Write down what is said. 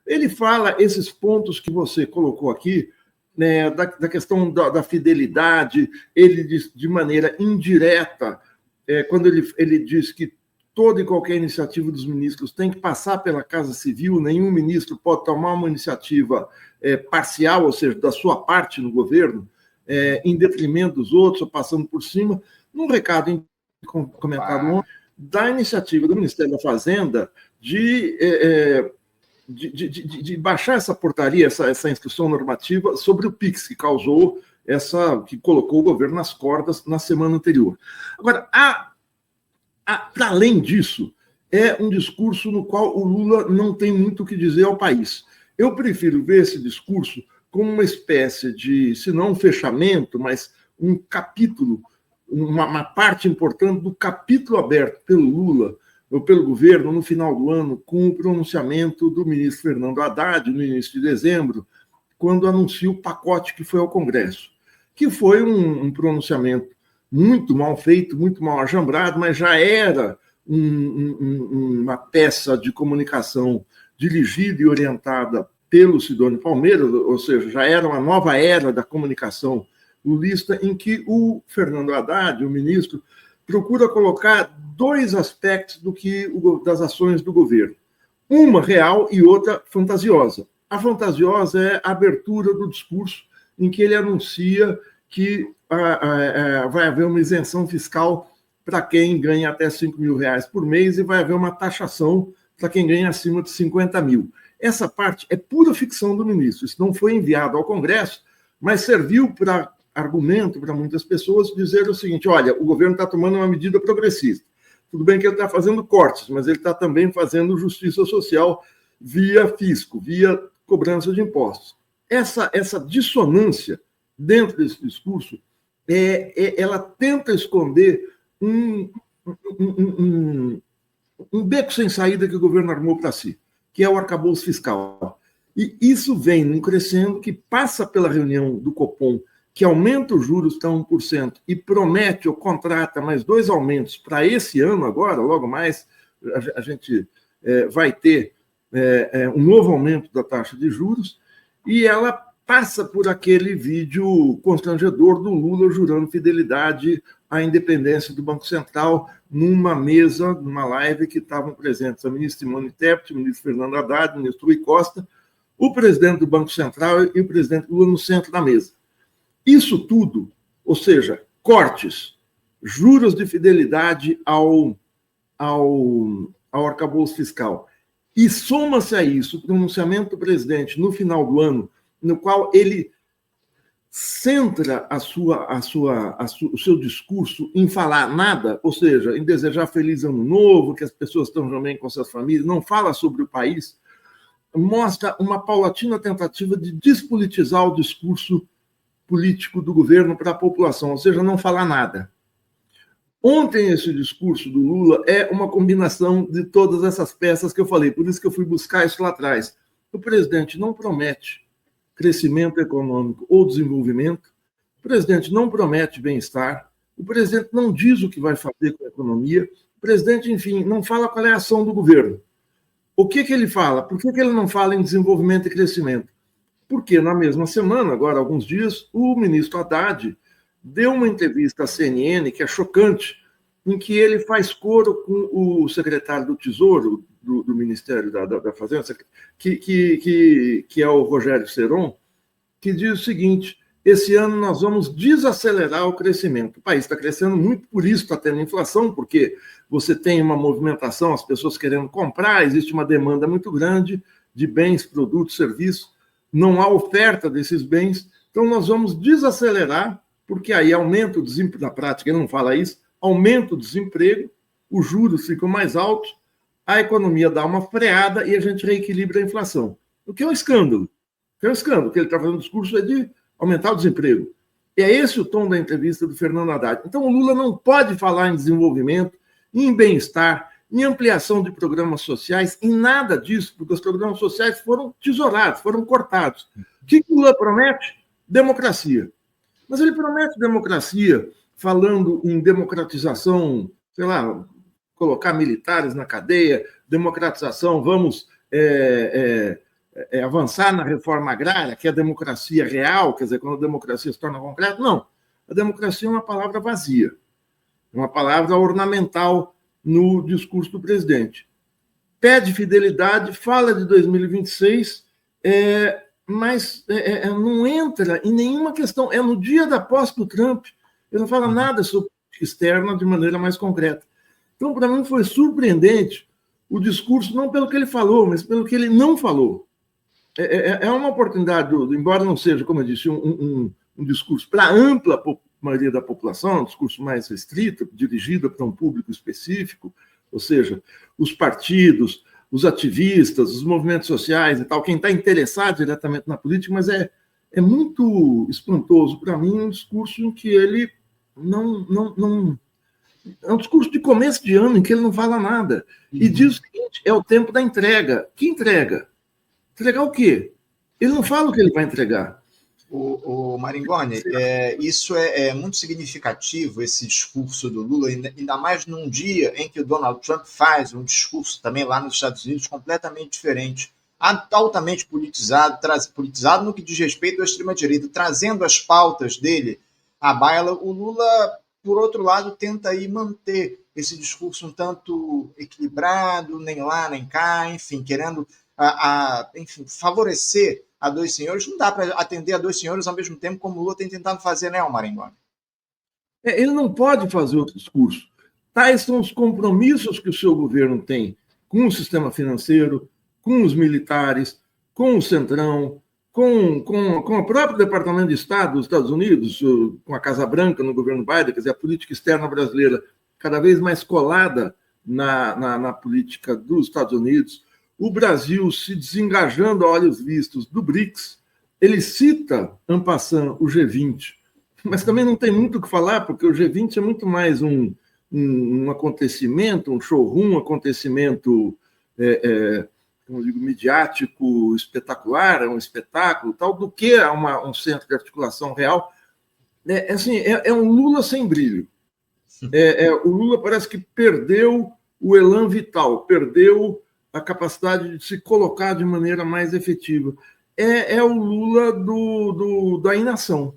Ele fala esses pontos que você colocou aqui, né, da questão da fidelidade, ele diz de maneira indireta, quando ele diz que toda e qualquer iniciativa dos ministros tem que passar pela Casa Civil, nenhum ministro pode tomar uma iniciativa parcial, ou seja, da sua parte no governo, em detrimento dos outros, ou passando por cima. Num recado comentado ontem, da iniciativa do Ministério da Fazenda de baixar essa portaria, essa instrução normativa sobre o PIX, que colocou o governo nas cordas na semana anterior. Agora, para além disso, é um discurso no qual o Lula não tem muito o que dizer ao país. Eu prefiro ver esse discurso como uma espécie de, se não um fechamento, mas um capítulo, uma parte importante do capítulo aberto pelo Lula, ou pelo governo, no final do ano, com o pronunciamento do ministro Fernando Haddad, no início de dezembro, quando anuncia o pacote que foi ao Congresso, que foi um pronunciamento muito mal feito, muito mal ajambrado, mas já era uma peça de comunicação dirigida e orientada pelo Sidônio Palmeira, ou seja, já era uma nova era da comunicação lulista, em que o Fernando Haddad, o ministro, procura colocar dois aspectos das ações do governo. Uma real e outra fantasiosa. A fantasiosa é a abertura do discurso, em que ele anuncia que vai haver uma isenção fiscal para quem ganha até R$5.000 por mês e vai haver uma taxação para quem ganha acima de 50 mil. Essa parte é pura ficção do ministro. Isso não foi enviado ao Congresso, mas serviu para argumento para muitas pessoas dizer o seguinte: olha, o governo está tomando uma medida progressista. Tudo bem que ele está fazendo cortes, mas ele está também fazendo justiça social via fisco, via cobrança de impostos. Essa dissonância dentro desse discurso, ela tenta esconder um beco sem saída que o governo armou para si, que é o arcabouço fiscal. E isso vem num crescendo que passa pela reunião do Copom, que aumenta os juros para 1% e promete ou contrata mais 2 aumentos para esse ano agora, logo mais, a gente vai ter um novo aumento da taxa de juros, e ela passa por aquele vídeo constrangedor do Lula jurando fidelidade à independência do Banco Central numa mesa, numa live que estavam presentes a ministra Simone Tebet, o ministro Fernando Haddad, o ministro Rui Costa, o presidente do Banco Central e o presidente Lula no centro da mesa. Isso tudo, ou seja, cortes, juros de fidelidade ao arcabouço fiscal, e soma-se a isso o pronunciamento do presidente no final do ano, no qual ele centra o seu discurso em falar nada, ou seja, em desejar feliz ano novo, que as pessoas estão bem com suas famílias, não fala sobre o país, mostra uma paulatina tentativa de despolitizar o discurso político do governo para a população, ou seja, não falar nada. Ontem, esse discurso do Lula é uma combinação de todas essas peças que eu falei, por isso que eu fui buscar isso lá atrás. O presidente não promete crescimento econômico ou desenvolvimento, o presidente não promete bem-estar, o presidente não diz o que vai fazer com a economia, o presidente, enfim, não fala qual é a ação do governo. O que ele fala? Por que ele não fala em desenvolvimento e crescimento? Porque na mesma semana, agora há alguns dias, o ministro Haddad deu uma entrevista à CNN que é chocante, em que ele faz coro com o secretário do Tesouro do Ministério da Fazenda, que é o Rogério Seron, que diz o seguinte: esse ano nós vamos desacelerar o crescimento. O país está crescendo muito, por isso está tendo inflação, porque você tem uma movimentação, as pessoas querendo comprar, existe uma demanda muito grande de bens, produtos, serviços, não há oferta desses bens, então nós vamos desacelerar, porque aí aumenta o desemprego, na prática ele não fala isso, aumenta o desemprego, os juros ficam mais altos, a economia dá uma freada e a gente reequilibra a inflação. O que é um escândalo. O que é um escândalo, o que ele está fazendo o discurso é de aumentar o desemprego. E é esse o tom da entrevista do Fernando Haddad. Então o Lula não pode falar em desenvolvimento, em bem-estar, em ampliação de programas sociais, em nada disso, porque os programas sociais foram tesourados, foram cortados. O que o Lula promete? Democracia. Mas ele promete democracia falando em democratização, sei lá, colocar militares na cadeia, democratização, vamos avançar na reforma agrária, que é a democracia real, quer dizer, quando a democracia se torna concreta. Não, a democracia é uma palavra vazia, é uma palavra ornamental no discurso do presidente. Pede fidelidade, fala de 2026, mas não entra em nenhuma questão. É no dia da posse do Trump, ele não fala nada sobre política externa de maneira mais concreta. Então, para mim, foi surpreendente o discurso, não pelo que ele falou, mas pelo que ele não falou. É uma oportunidade, embora não seja, como eu disse, um discurso para a ampla maioria da população, um discurso mais restrito, dirigido para um público específico, ou seja, os partidos, os ativistas, os movimentos sociais e tal, quem está interessado diretamente na política, mas é muito espantoso para mim um discurso em que ele não é um discurso de começo de ano em que ele não fala nada. E diz o seguinte, é o tempo da entrega. Que entrega? Entregar o quê? Ele não fala o que ele vai entregar. O Maringoni, isso é muito significativo, esse discurso do Lula, ainda mais num dia em que o Donald Trump faz um discurso também lá nos Estados Unidos completamente diferente, altamente politizado no que diz respeito à extrema-direita, trazendo as pautas dele à baila. O Lula, por outro lado, tenta aí manter esse discurso um tanto equilibrado, nem lá, nem cá, enfim, querendo enfim, favorecer a dois senhores. Não dá para atender a dois senhores ao mesmo tempo, como o Lula tem tentado fazer, né, Maringoni? Ele não pode fazer outro discurso. Tais são os compromissos que o seu governo tem com o sistema financeiro, com os militares, com o Centrão, com o próprio Departamento de Estado dos Estados Unidos, com a Casa Branca no governo Biden, quer dizer, a política externa brasileira cada vez mais colada na política dos Estados Unidos, o Brasil se desengajando a olhos vistos do BRICS. Ele cita, en passant, o G20, mas também não tem muito o que falar, porque o G20 é muito mais um acontecimento, um showroom, um acontecimento como digo, midiático, espetacular, é um espetáculo, tal, do que um centro de articulação real. É um Lula sem brilho. O Lula parece que perdeu o elan vital, perdeu a capacidade de se colocar de maneira mais efetiva. É o Lula da inação.